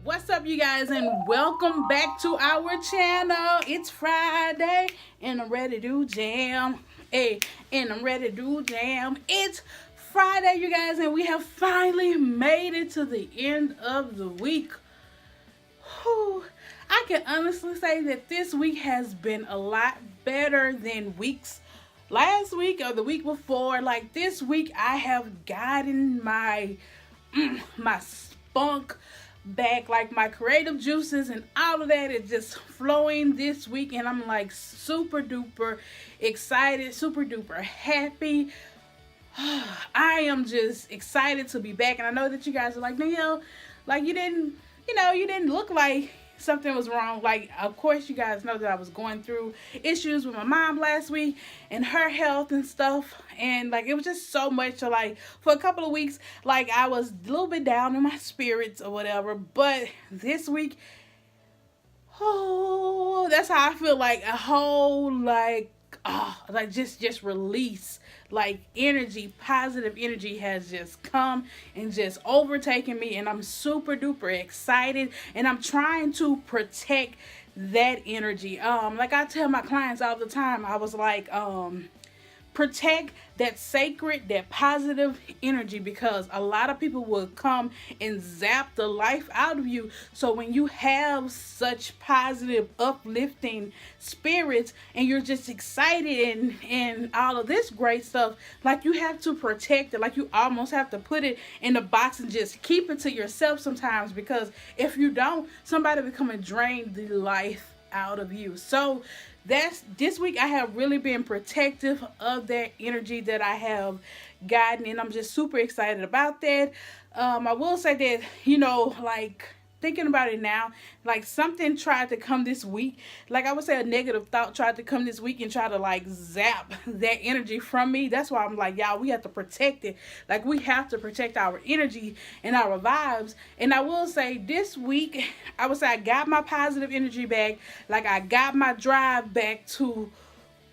What's up, you guys, and welcome back to our channel. It's Friday and I'm ready to jam. Hey, and I'm ready to jam. It's Friday, you guys, and we have finally made it to the end of the week. Whew. I can honestly say that this week has been a lot better than weeks last week or the week before. Like this week I have gotten my spunk back, like my creative juices and all of that is just flowing this week, and I'm like super duper excited, super duper happy. I am just excited to be back, and I know that you guys are like, Danielle, like you didn't look like something was wrong. Like, of course you guys know that I was going through issues with my mom last week and her health and stuff, and like it was just so much. So like for a couple of weeks, like I was a little bit down in my spirits or whatever, but this week, oh, that's how I feel. Like a whole like just release, like energy, positive energy has just come and just overtaken me, and I'm super duper excited, and I'm trying to protect that energy. Like I tell my clients all the time, I was like, protect that sacred, that positive energy, because a lot of people will come and zap the life out of you. So when you have such positive, uplifting spirits and you're just excited and all of this great stuff, like you have to protect it. Like you almost have to put it in a box and just keep it to yourself sometimes, because if you don't, somebody will come and drain the life out of you. So this week I have really been protective of that energy that I have gotten, and I'm just super excited about that. I will say that, like thinking about it now, like something tried to come this week. Like I would say a negative thought tried to come this week and try to like zap that energy from me. That's why I'm like, y'all, we have to protect it. Like we have to protect our energy and our vibes. And I will say this week, I would say I got my positive energy back. Like I got my drive back to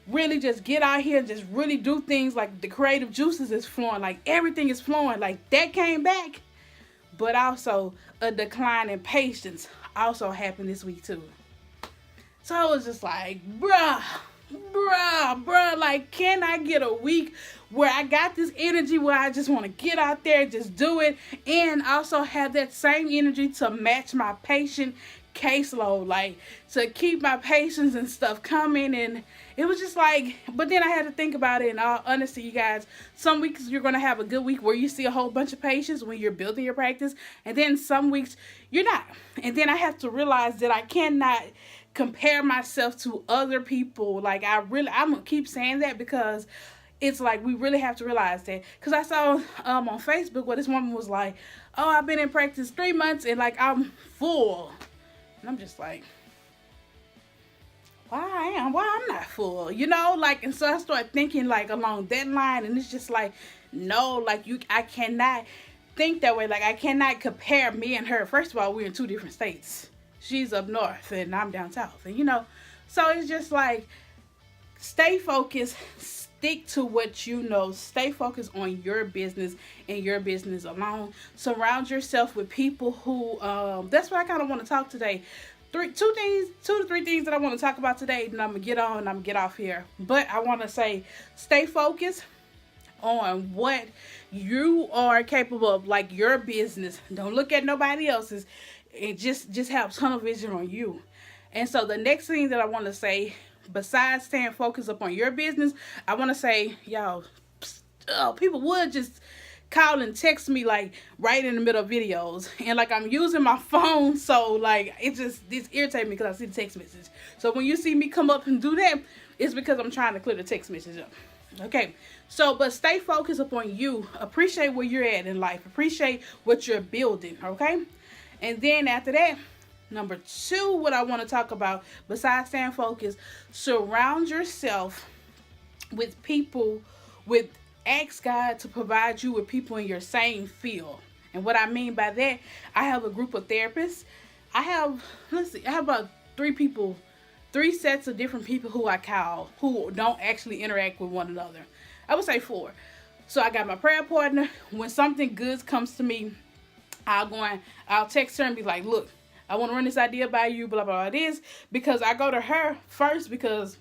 really just get out here and just really do things. Like the creative juices is flowing. Like everything is flowing. Like that came back. But also a decline in patience also happened this week too. So I was just like, bruh, like can I get a week where I got this energy where I just want to get out there and just do it, and also have that same energy to match my patient caseload, like to keep my patients and stuff coming. And it was just like, but then I had to think about it. In all honesty, you guys, some weeks you're going to have a good week where you see a whole bunch of patients when you're building your practice, and then some weeks you're not. And then I have to realize that I cannot compare myself to other people. Like I'm gonna keep saying that, because it's like we really have to realize that. Because I saw on Facebook where this woman was like, oh, I've been in practice 3 months and like I'm full. And I'm just like, why I'm not full, like. And so I started thinking like along that line, and it's just like, no, like I cannot think that way. Like I cannot compare me and her. First of all, we're in 2 different states. She's up north and I'm down south, and so it's just like, stay focused, stick to what you know, stay focused on your business and your business alone. Surround yourself with people who, that's what I kind of want to talk today. 2 to 3 things that I want to talk about today, and I'm going to get on and I'm going to get off here. But I want to say, stay focused on what you are capable of, like your business. Don't look at nobody else's. It just have tunnel vision on you. And so the next thing that I want to say, besides staying focused upon your business, I want to say, y'all, people would just call and text me like right in the middle of videos, and like I'm using my phone, so like this irritates me because I see the text message. So when you see me come up and do that, it's because I'm trying to clear the text message up. Okay, so but stay focused upon you. Appreciate where you're at in life. Appreciate what you're building. Okay, and then after that, number 2, what I want to talk about besides staying focused, surround yourself with people with, ask God to provide you with people in your same field. And what I mean by that, I have a group of therapists. I have about 3 sets of different people who I call, who don't actually interact with one another. I would say 4. So I got my prayer partner. When something good comes to me, I'll text her and be like, look, I want to run this idea by you, blah, blah, blah, this. Because I go to her first because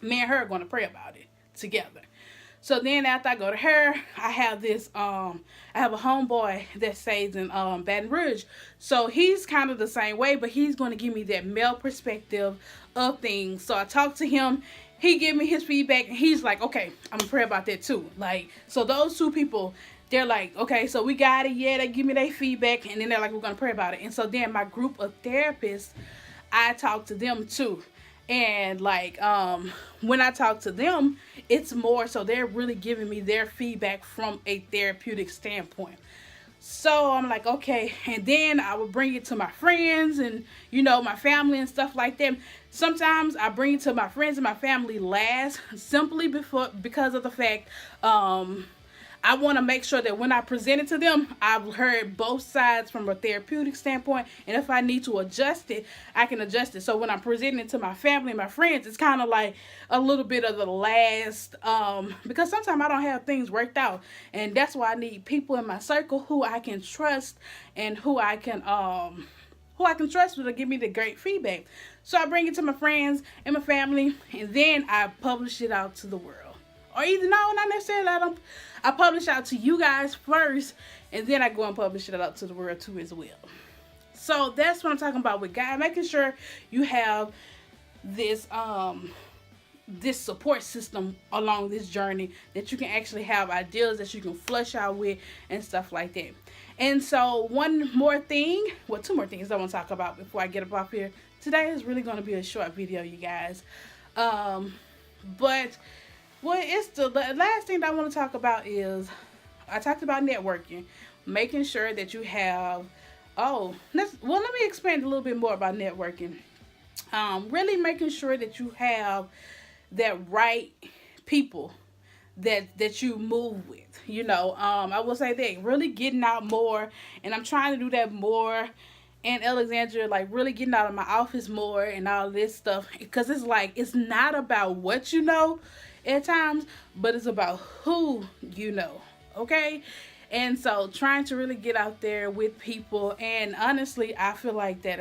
me and her are going to pray about it together. So then after I go to her, I have I have a homeboy that stays in Baton Rouge. So he's kind of the same way, but he's going to give me that male perspective of things. So I talk to him, he give me his feedback, and he's like, okay, I'm gonna pray about that too. Like, so those two people, they're like, okay, so we got it, yeah, they give me their feedback, and then they're like, we're gonna pray about it. And so then my group of therapists, I talk to them too. And like when I talk to them, it's more so they're really giving me their feedback from a therapeutic standpoint. So I'm like, okay. And then I would bring it to my friends and, my family and stuff like that. Sometimes I bring it to my friends and my family last, simply because of the fact I want to make sure that when I present it to them, I've heard both sides from a therapeutic standpoint. And if I need to adjust it, I can adjust it. So when I'm presenting it to my family and my friends, it's kind of like a little bit of the last, because sometimes I don't have things worked out. And that's why I need people in my circle who I can trust and who I can trust to give me the great feedback. So I bring it to my friends and my family, and then I publish it out to the world. Or either, no, not necessarily. I publish out to you guys first, and then I go and publish it out to the world too as well. So that's what I'm talking about with God, making sure you have this this support system along this journey, that you can actually have ideas that you can flush out with and stuff like that. And so one more thing, well, two more things I want to talk about before I get up off here. Today is really going to be a short video, you guys. But well, it's the last thing that I want to talk about is I talked about networking, making sure that you have. Let me expand a little bit more about networking. Really making sure that you have that right people that you move with. I will say that really getting out more, and I'm trying to do that more. And Alexandria, like really getting out of my office more and all this stuff, because it's like it's not about what you know at times, but it's about who you know, okay? And so trying to really get out there with people. And honestly, I feel like that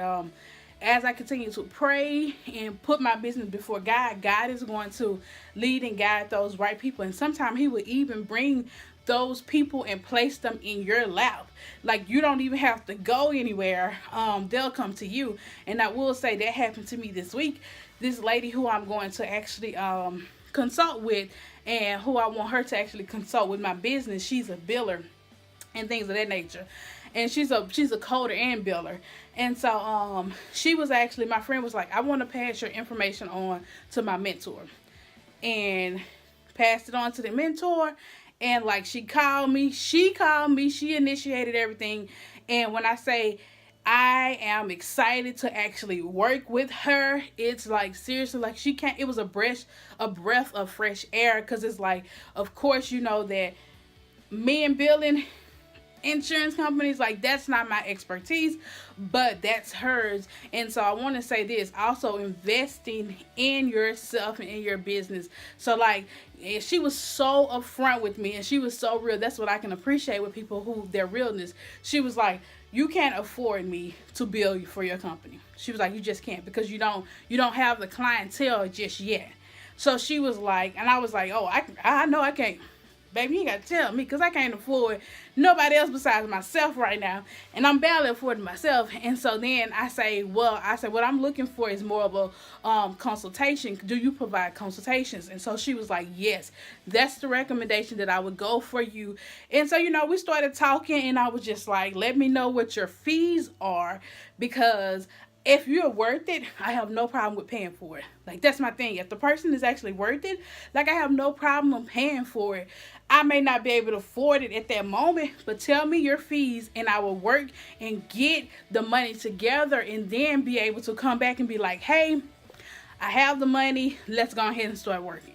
as I continue to pray and put my business before God, God is going to lead and guide those right people. And sometimes he will even bring those people and place them in your lap. Like, you don't even have to go anywhere. They'll come to you. And I will say that happened to me this week. This lady who I'm going to actually consult with, and who I want her to actually consult with my business, she's a biller and things of that nature. And she's a coder and biller. And so she was actually, my friend was like, I want to pass your information on to my mentor. And passed it on to the mentor. And like she called me, she initiated everything. And when I say I am excited to actually work with her, it's like seriously, like she can't, it was a breath of fresh air. Because it's like, of course, that me and billing insurance companies, like that's not my expertise, but that's hers. And so I want to say this, also investing in yourself and in your business. So like, she was so upfront with me, and she was so real. That's what I can appreciate with people, who their realness. She was like, you can't afford me to bill you for your company. She was like, you just can't, because you don't have the clientele just yet. So she was like, and I was like, oh, I know I can't. Baby, you got to tell me, because I can't afford nobody else besides myself right now. And I'm barely affording myself. And so then I say, what I'm looking for is more of a consultation. Do you provide consultations? And so she was like, yes, that's the recommendation that I would go for you. And so, we started talking, and I was just like, let me know what your fees are, because if you're worth it, I have no problem with paying for it. Like, that's my thing. If the person is actually worth it, like, I have no problem paying for it. I may not be able to afford it at that moment, but tell me your fees, and I will work and get the money together, and then be able to come back and be like, hey, I have the money. Let's go ahead and start working.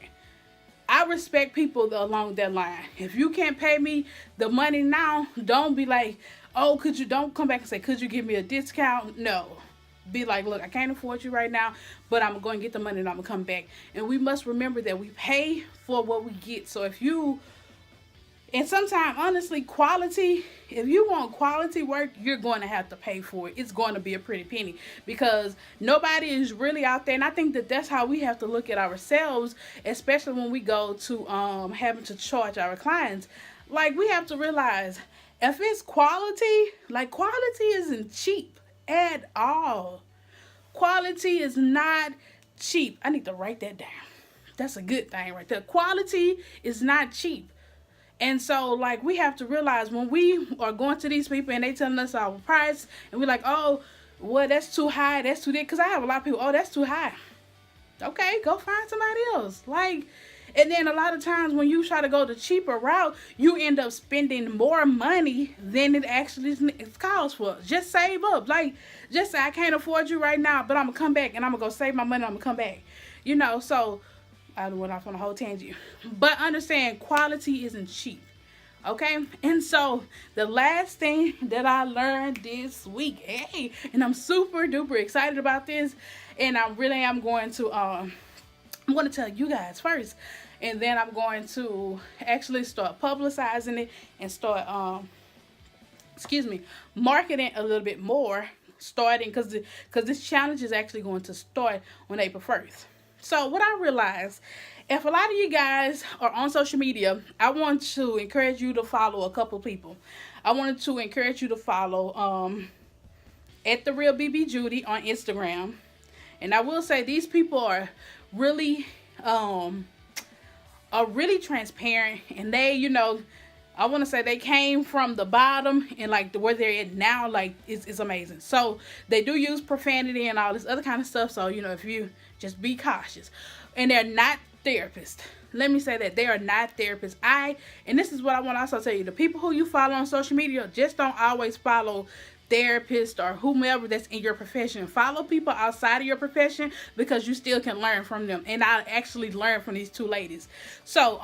I respect people along that line. If you can't pay me the money now, don't be like, oh, don't come back and say, could you give me a discount? No. Be like, look, I can't afford you right now, but I'm going to get the money and I'm going to come back. And we must remember that we pay for what we get. So if you And sometimes, honestly, quality, if you want quality work, you're going to have to pay for it. It's going to be a pretty penny because nobody is really out there. And I think that that's how we have to look at ourselves, especially when we go to having to charge our clients. Like, we have to realize if it's quality, like, quality isn't cheap at all. Quality is not cheap. I need to write that down. That's a good thing right there. Quality is not cheap. And so, like, we have to realize when we are going to these people and they telling us our price, and we're like, oh, well, that's too high, that's too, because I have a lot of people, oh, that's too high. Okay, go find somebody else. Like, and then a lot of times when you try to go the cheaper route, you end up spending more money than it actually costs for. Just save up. Like, just say, I can't afford you right now, but I'm going to come back and I'm going to go save my money. I'm going to come back. You know, so I went off on a whole tangent. But understand, quality isn't cheap. Okay? And so, the last thing that I learned this week, hey, and I'm super duper excited about this, and I really am going to, I'm going to tell you guys first, and then I'm going to actually start publicizing it and start, marketing a little bit more, starting, because this challenge is actually going to start on April 1st. So what I realized, if a lot of you guys are on social media, I want to encourage you to follow a couple people. I wanted to encourage you to follow at the Real BB Judy on Instagram. And I will say these people are really transparent, and they, you know, I want to say they came from the bottom, and like where they're at now, like it's amazing. So they do use profanity and all this other kind of stuff. So, you know, if you just be cautious. And they're not therapists. Let me say that they are not therapists. And this is what I want to also tell you. The people who you follow on social media, just don't always follow therapists or whomever that's in your profession. Follow people outside of your profession because you still can learn from them. And I actually learned from these two ladies. So,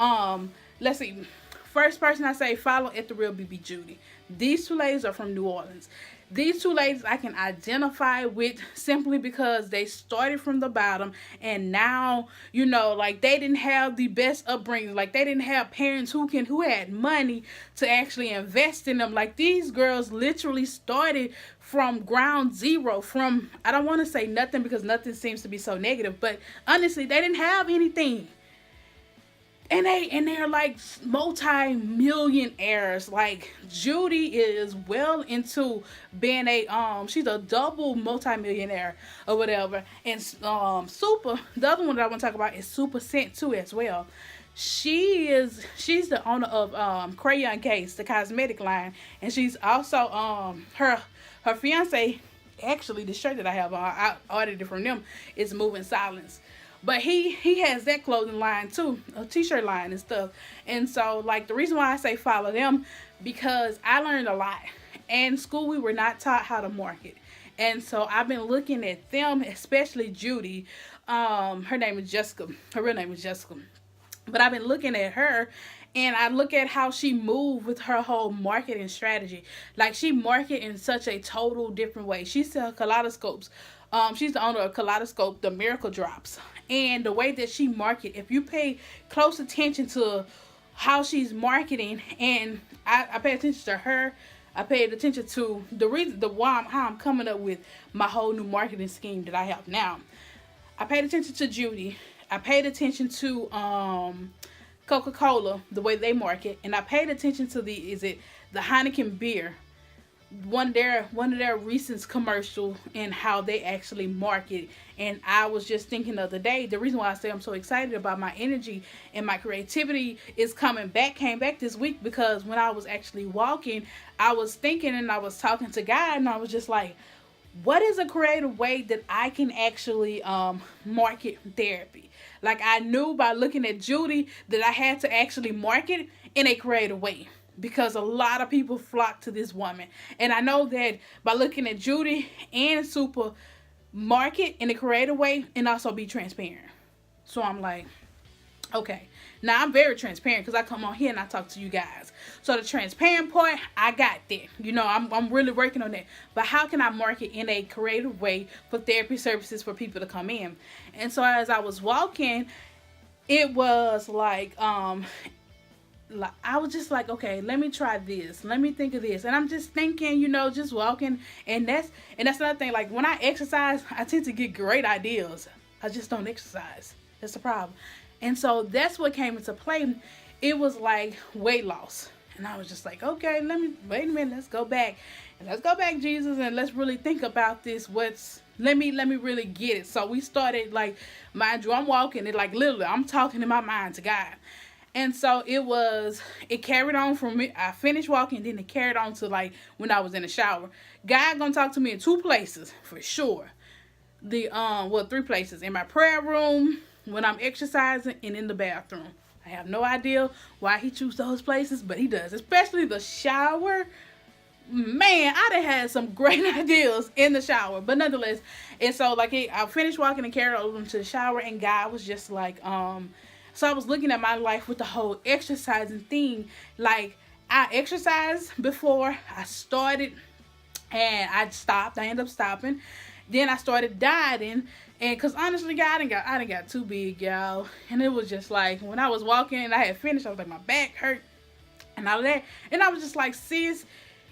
let's see. First person I say follow at the Real BB Judy. These two ladies are from New Orleans. These two ladies I can identify with simply because they started from the bottom, and now, you know, like they didn't have the best upbringing. Like they didn't have parents who had money to actually invest in them. Like these girls literally started from ground zero, from, I don't want to say nothing because nothing seems to be so negative, but honestly, they didn't have anything. And they're like multi-millionaires. Like Judy is well into being she's a double multi-millionaire or whatever. And Super, the other one that I want to talk about is Super Scent too as well. She's the owner of Crayon Case, the cosmetic line, and she's also her fiance. Actually, the shirt that I have on, I ordered it from them. It's Moving Silence. But he has that clothing line too, a t-shirt line and stuff. And so, like, the reason why I say follow them, because I learned a lot. In school, we were not taught how to market. And so I've been looking at them, especially Judy. Her name is Jessica. Her real name is Jessica. But I've been looking at her, and I look at how she moved with her whole marketing strategy. Like, she market in such a total different way. She sells kaleidoscopes. She's the owner of Kaleidoscope, the Miracle Drops. And the way that she market, if you pay close attention to how she's marketing, and I pay attention to her, I paid attention to how I'm coming up with my whole new marketing scheme that I have now. I paid attention to Judy. I paid attention to Coca-Cola, the way they market, and I paid attention to the Heineken beer. One of their recent commercial and how they actually market. And I was just thinking the other day, the reason why I say I'm so excited about my energy and my creativity is came back this week, because when I was actually walking, I was thinking and I was talking to God, and I was just like, what is a creative way that I can actually market therapy? Like, I knew by looking at Judy that I had to actually market in a creative way, because a lot of people flock to this woman. And I know that by looking at Judy and Super, market in a creative way and also be transparent. So I'm like, okay. Now I'm very transparent because I come on here and I talk to you guys. So the transparent part, I got that. You know, I'm really working on that. But how can I market in a creative way for therapy services for people to come in? And so as I was walking, it was like, I was just like, okay, let me try this. Let me think of this. And I'm just thinking, just walking. And that's another thing. Like when I exercise, I tend to get great ideas. I just don't exercise. That's the problem. And so that's what came into play. It was like weight loss. And I was just like, okay, wait a minute, let's go back. And let's go back, Jesus, and let's really think about this. Let me really get it. So we started, like, mind you, I'm walking it, like, literally, I'm talking in my mind to God. And so it carried on from me. I finished walking, then it carried on to, like, when I was in the shower. God gonna talk to me in 2 places, for sure. Well, 3 places. In my prayer room, when I'm exercising, and in the bathroom. I have no idea why he chooses those places, but he does. Especially the shower. Man, I done had some great ideas in the shower. But nonetheless, and so, like, I finished walking and carried over to the shower, and God was just like, so I was looking at my life with the whole exercising thing. Like, I exercised before I started, and I stopped. I ended up stopping. Then I started dieting, and cause honestly, God, I done got too big, y'all. And it was just like when I was walking and I had finished, I was like, my back hurt and all that. And I was just like, sis,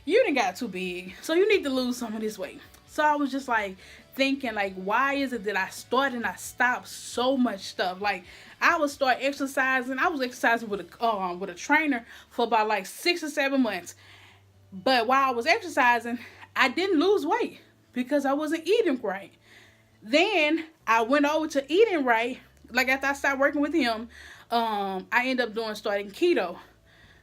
you done got too big, so you need to lose some of this weight. So I was just like thinking, like, why is it that I start and I stop so much stuff? Like, I would start exercising. I was exercising with a trainer for about like 6 or 7 months. But while I was exercising, I didn't lose weight because I wasn't eating right. Then I went over to eating right. Like, after I started working with him, I ended up starting keto.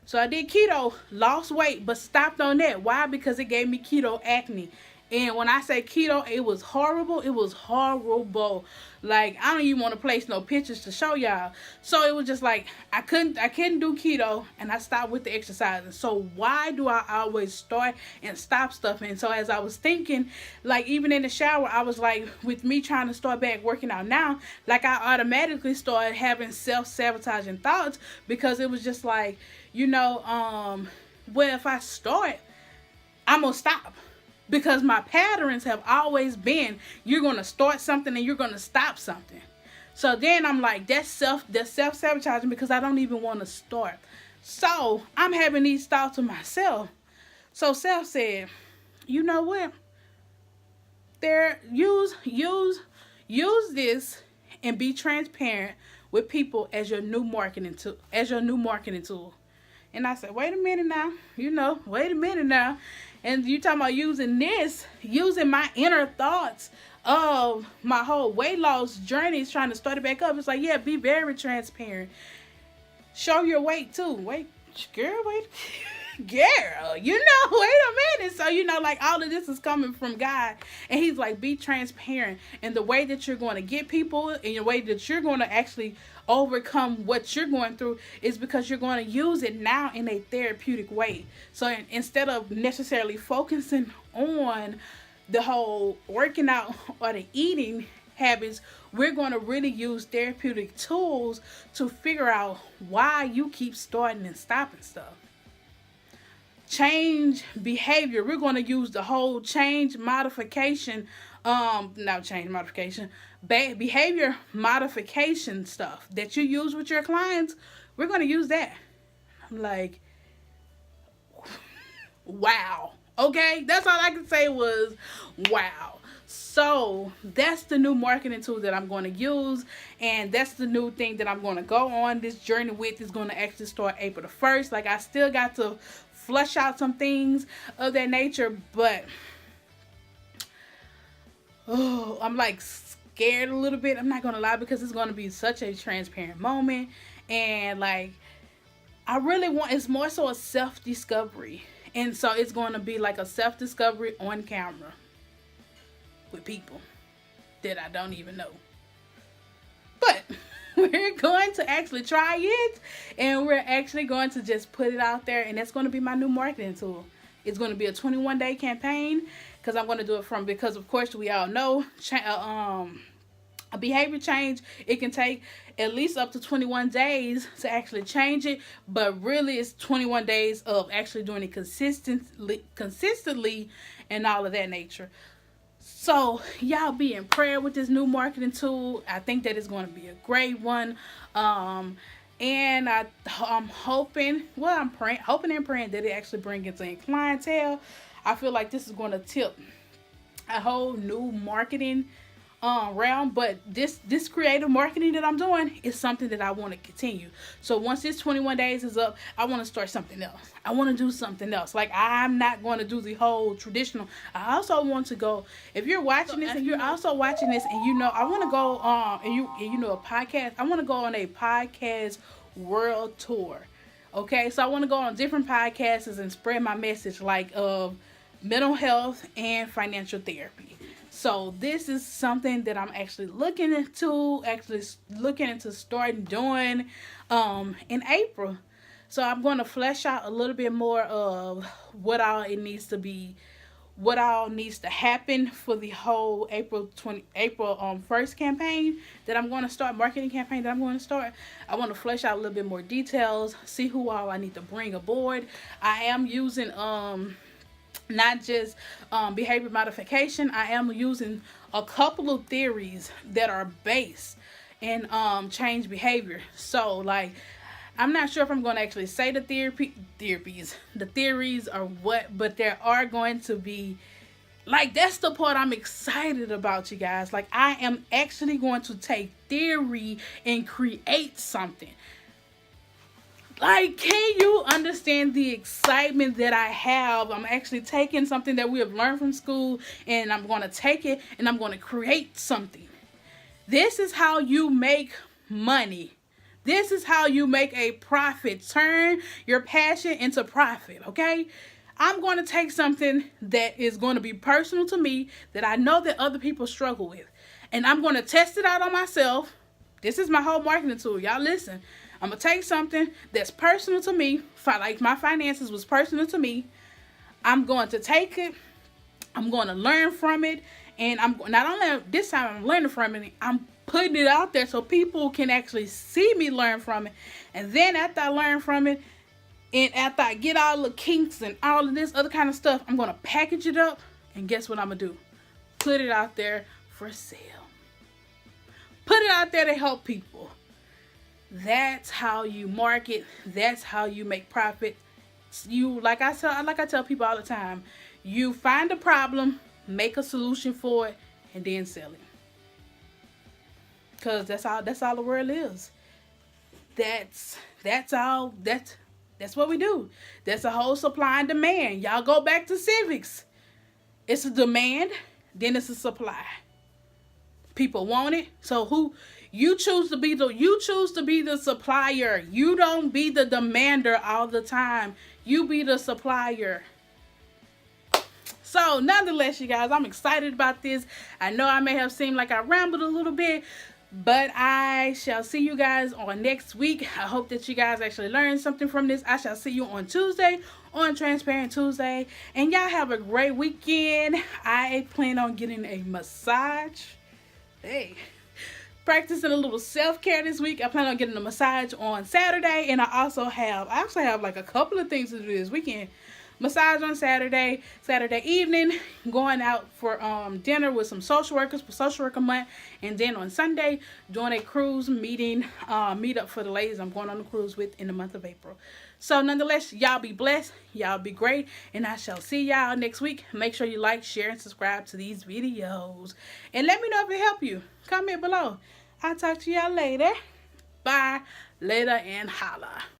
So I did keto, lost weight, but stopped on that. Why? Because it gave me keto acne. And when I say keto, it was horrible. It was horrible. Like, I don't even want to place no pictures to show y'all. So it was just like, I couldn't do keto, and I stopped with the exercising. So why do I always start and stop stuff? And so as I was thinking, like, even in the shower, I was like, with me trying to start back working out now, like, I automatically started having self-sabotaging thoughts, because it was just like, well, if I start, I'm going to stop. Because my patterns have always been, you're going to start something and you're going to stop something. So then I'm like, that's self-sabotaging, because I don't even want to start. So I'm having these thoughts of myself. So self said, you know what? Use this and be transparent with people as your new marketing tool. And I said, wait a minute now. And you talking about using my inner thoughts of my whole weight loss journey, is trying to start it back up. It's like, yeah, be very transparent. Show your weight too. Wait, girl, wait. Girl, wait a minute. So, like, all of this is coming from God. And he's like, be transparent. And the way that you're going to get people, and the way that you're going to actually overcome what you're going through, is because you're going to use it now in a therapeutic way. So instead of necessarily focusing on the whole working out or the eating habits, we're going to really use therapeutic tools to figure out why you keep starting and stopping stuff. Change behavior. We're going to use the whole behavior modification stuff that you use with your clients. We're going to use that. I'm like, wow. Okay, that's all I can say was wow. So that's the new marketing tool that I'm going to use, and that's the new thing that I'm going to go on this journey with. Is going to actually start April the 1st. Like, I still got to flush out some things of that nature, but I'm like scared a little bit. I'm not going to lie, because it's going to be such a transparent moment, and like, I really want, it's more so a self-discovery. And so it's going to be like a self-discovery on camera with people that I don't even know. But we're going to actually try it, and we're actually going to just put it out there, and that's going to be my new marketing tool. It's going to be a 21-day campaign, because I'm going to do it because of course we all know a behavior change, it can take at least up to 21 days to actually change it, but really it's 21 days of actually doing it consistently and all of that nature. So y'all be in prayer with this new marketing tool. I think that is going to be a great one. And I'm hoping, well, I'm praying, hoping and praying that it actually brings in clientele. I feel like this is going to tip a whole new marketing realm. But this creative marketing that I'm doing is something that I want to continue. So once this 21 days is up, I want to start something else. I want to do something else. Like, I'm not going to do the whole traditional. I also want to go, if you're watching this and you're also watching this and you know, I want to go and you know, a podcast, I want to go on a podcast world tour. Okay, so I want to go on different podcasts and spread my message, like of mental health and financial therapy. So this is something that I'm actually looking into starting doing in April. So I'm going to flesh out a little bit more of what all it needs to be, what all needs to happen for the whole April 1st campaign that I'm going to start, marketing campaign that I'm going to start. I want to flesh out a little bit more details, see who all I need to bring aboard. I am using not just behavior modification. I am using a couple of theories that are based in change behavior. So, like, I'm not sure if I'm going to actually say the theories or what, but there are going to be, like, that's the part I'm excited about, you guys. Like, I am actually going to take theory and create something. Like, can you understand the excitement that I have? I'm actually taking something that we have learned from school, and I'm going to take it and I'm going to create something. This is how you make money. This is how you make a profit. Turn your passion into profit, okay? I'm going to take something that is going to be personal to me, that I know that other people struggle with, and I'm going to test it out on myself. This is my whole marketing tool. Y'all listen. I'm going to take something that's personal to me, like my finances was personal to me. I'm going to take it. I'm going to learn from it. And I'm not only this time I'm learning from it, I'm putting it out there so people can actually see me learn from it. And then after I learn from it, and after I get all the kinks and all of this other kind of stuff, I'm going to package it up. And guess what I'm going to do? Put it out there for sale. Put it out there to help people. That's how you market. That's how you make profit. You, like I tell people all the time, you find a problem, make a solution for it, and then sell it. Cause that's all the world is. That's what we do. That's a whole supply and demand. Y'all go back to civics. It's a demand, then it's a supply. People want it, so who? You choose to be the supplier. You don't be the demander all the time. You be the supplier. So, nonetheless, you guys, I'm excited about this. I know I may have seemed like I rambled a little bit, but I shall see you guys on next week. I hope that you guys actually learned something from this. I shall see you on Tuesday, on Transparent Tuesday. And y'all have a great weekend. I plan on getting a massage. Hey. Practicing a little self-care this week. I plan on getting a massage on Saturday, and I actually have like a couple of things to do this weekend. Massage on Saturday evening, going out for dinner with some social workers for Social Worker Month, and then on Sunday doing a cruise meetup for the ladies I'm going on a cruise with in the month of April. So nonetheless, y'all be blessed, y'all be great, and I shall see y'all next week. Make sure you like, share, and subscribe to these videos, and let me know if it helped you. Comment below. I'll talk to y'all later. Bye. Later and holla.